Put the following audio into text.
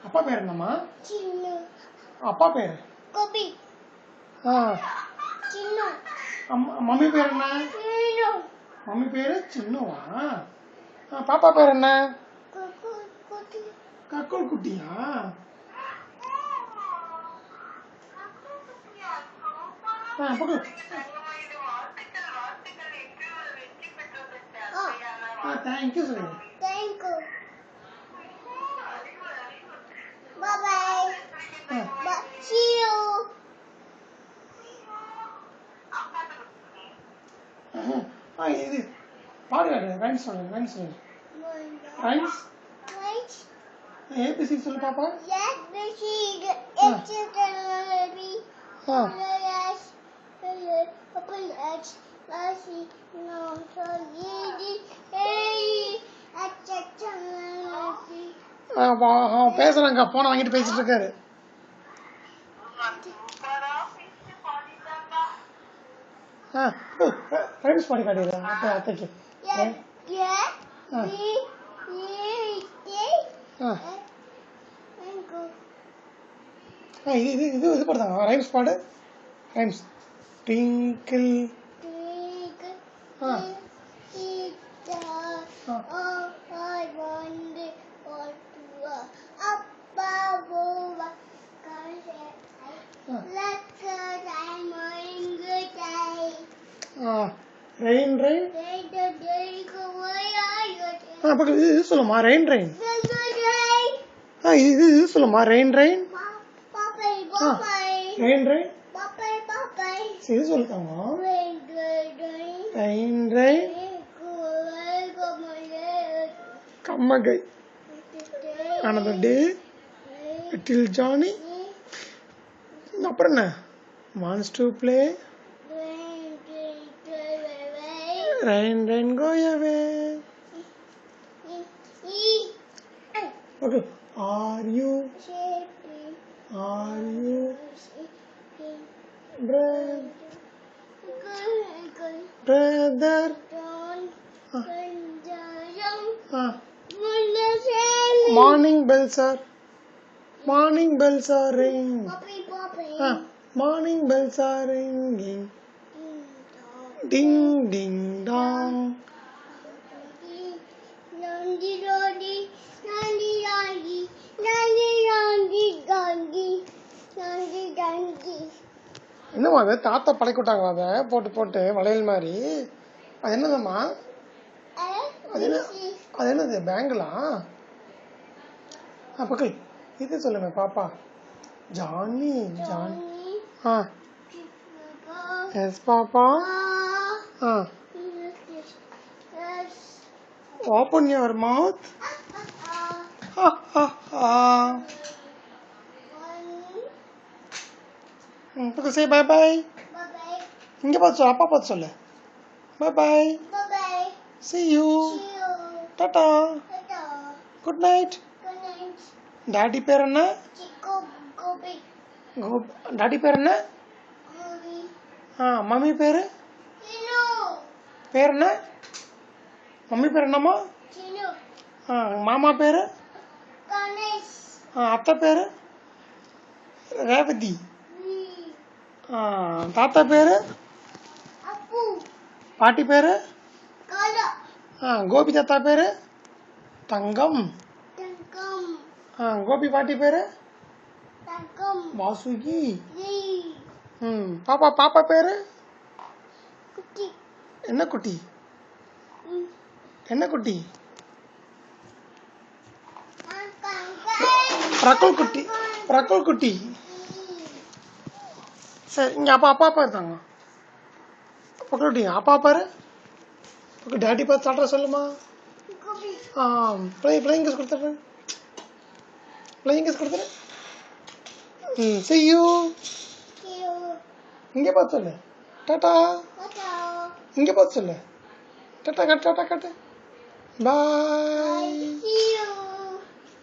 அப்பா பேர் என்னம்மா? அப்பா பேர் மம்மி பேர் என்ன? மம்மி பேரு சின்னுவா. பாப்பா பேர் என்ன? கக்கூல் குட்டியா? தேங்க்யூ சொல்லு. இது பாடு ரைம்ஸ் சொல்லு. ரைம்ஸ் ஏபிசி சொல்லு பாப்பா. பேசுறாங்க, போன வாங்கிட்டு பேசிட்டு இருக்காரு. ரைம்ஸ் பாடி காட்டிடுறேன் அத்தைக்கு. இது பாடுதாங்க ரைம்ஸ் பாடு. ரைம்ஸ் ட்விங்கிள் ரெயின் ரெயின் இது சொல்லுமா. ரெயின் ரெயின் இது சொல்லுமா. ரெயின் ரெயின் ரெயின் ரெயின் இது சொல்லுங்க. Rain rain come again another day till Johnny. அப்புறம் என்ன? wants to play. Rain rain go away. Okay, are you brother morning bells are ringing. Morning bells are ringing. Ding ding dong. என்னம்மா அது? தாத்தா படைக்கிட்டாங்களா அதை போட்டு போட்டு வளையல் மாதிரி? அது என்னதம்மா? அது என்னது? பேங்கிளா? பக்கல் இது சொல்லுங்க பாப்பா. Johny yes papa. Open your mouth. Say bye bye. இங்க பார்த்து சொல்லு, அப்பா பார்த்து சொல்லு. Bye bye. See you. Tata. Good night. Daddy பேர் என்ன? டாடி பேர் என்ன? மம்மி பேரு பேர் என்ன? மம்மி பேர் என்னம்மா? மாமா பேரு? அத்தை பேரு? ரேவதி. தாத்தா பேரு? பாட்டி பேரு? கோபி தாத்தா பேரு? தங்கம். கோபி பாட்டி பேரு? வாசுகி. பாப்பா பேரு? என்ன குட்டி? பிரகுல் குட்டி. சரி, இங்க அப்பா இருக்காங்க. பக்கி அப்பா பாரு. டாடி பார்த்து சாப்பிட்ற சொல்லுமா. பிள்ளைங்க கொடுத்துட்றேன். See you. இங்கே பார்த்து சொல்லு. டாடா. இங்கே பார்த்து சொல்லு. டாடா காட்டு. பாய்.